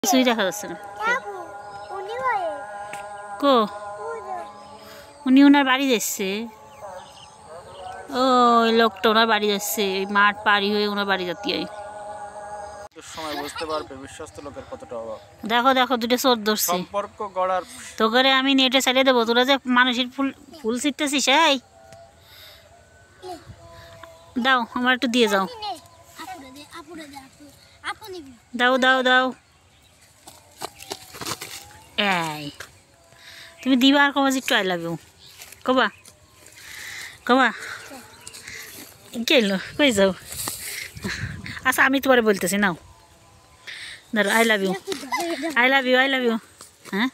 কিছুই দেখা যাচ্ছে না। কো উনি ওনার বাড়ি যাচ্ছে। ওই লোকটা ওনার বাড়ি যাচ্ছে, ওই মাঠ পাড়ি হয়ে ওনার বাড়ি যাতে সময় বুঝতে পারবে বিশ্বস্ত লোকের কতটা অভাব। দেখো দেখো দুটো চোর ধরছে। সম্পর্ক গড়ার তো করে আমি নেটে চালিয়ে দেবো, তোরা যে মানুষের ফুল ফুল ছিটতেছিস। এই দাও আমার একটু দিয়ে যাও, দাও দাও দাও। এই তুমি দিবা আর কবা একটু আই লাভ ইউ কবা কবা কে এলো কই যাও? আচ্ছা আমি তোমারে বলতেছি, নাও ধরো I love you I love you I love you. হ্যাঁ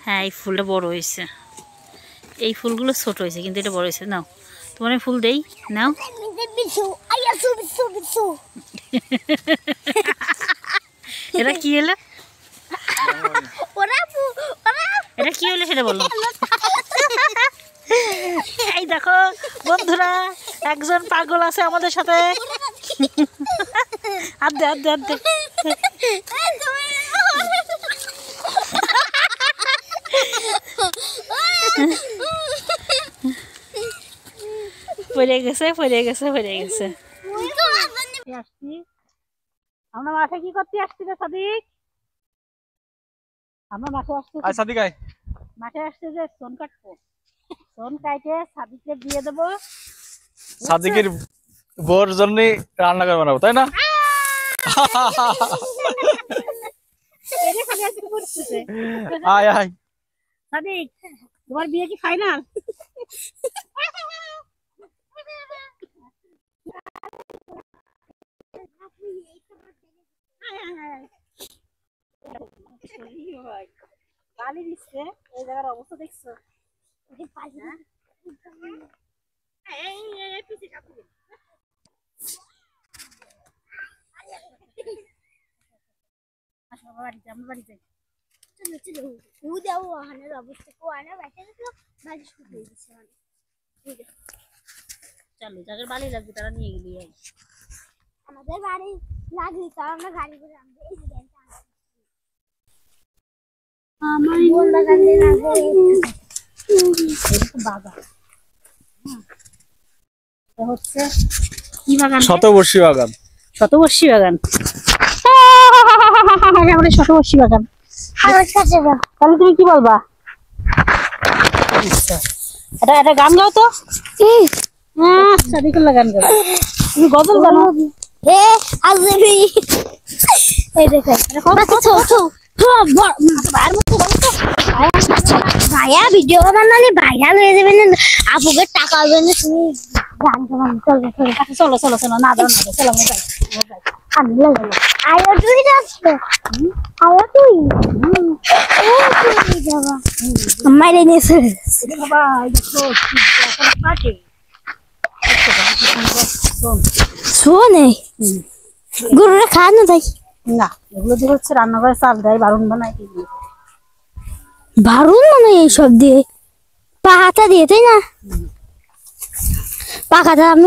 হ্যাঁ এই ফুলটা বড় হয়েছে, এই ফুলগুলো ছোট হয়েছে কিন্তু এটা বড় হয়েছে। নাও তোমার আমি ফুল দেই, নাও। এটা কি হলো, এটা কি হলো সেটা বলো। এই দেখো বন্ধুরা, একজন পাগল আছে আমাদের সাথে। আদে আদে আদে পড়ে গেছে পড়ে গেছে পড়ে গেছে। আমরা মাঠে কি করতে আসছি রে সাদিক? আমরা মাঠে আসছি, মাঠে আসছে যে সোন কাটবো, সোন কাটে সাদিককে দিয়ে দেবো। সাদিকের বউর জন্য রান্না করে বানাবো, তাই না? আয় আয় সাদিক, তোমার বিয়ে কি ফাইনাল? গালি দিচ্ছে, এই জায়গার অবস্থা দেখছো? চলো যাদের বাড়ি লাগবে তারা নিয়ে গেলি। আমাদের বাড়ি লাগলি তো আমরা গাড়ি করে আনবো। এই যে আমার কোন বাগানে লাগবে? এটা বাগান, এটা হচ্ছে কি বাগান? শতবর্ষী বাগান। শতবর্ষী বাগান, আমাদের শতবর্ষী বাগান। তাহলে তুমি কি বলবা? এটা এটা গান গাও তো। সাদিকুল্লাহ গান গাও, তুমি গজল গানো। হে আজবি এই দেখো ভাইয়া ভিডিও বানালে ভাইরাল হয়ে যাবে না, আপুকে টাকা হবে না। তুমি গান গান চলো চলো চলো, না দাও না দাও, চলো মোবাইল মোবাইল আমি লাগলো। আয়া তুই যাচ্ছে, আয়া তুই যাবা মাইরে নিয়েছে বাবা। দেখো পার্টি শোনে গরুরা খাওয়ানো যায় না, এগুলো দিয়ে হচ্ছে রান্নাঘরে চাল দেয়, বারুন বানায়। বারুন মানে এইসব দিয়ে পাহাতা দিয়ে, তাই না? পাখাটা আমি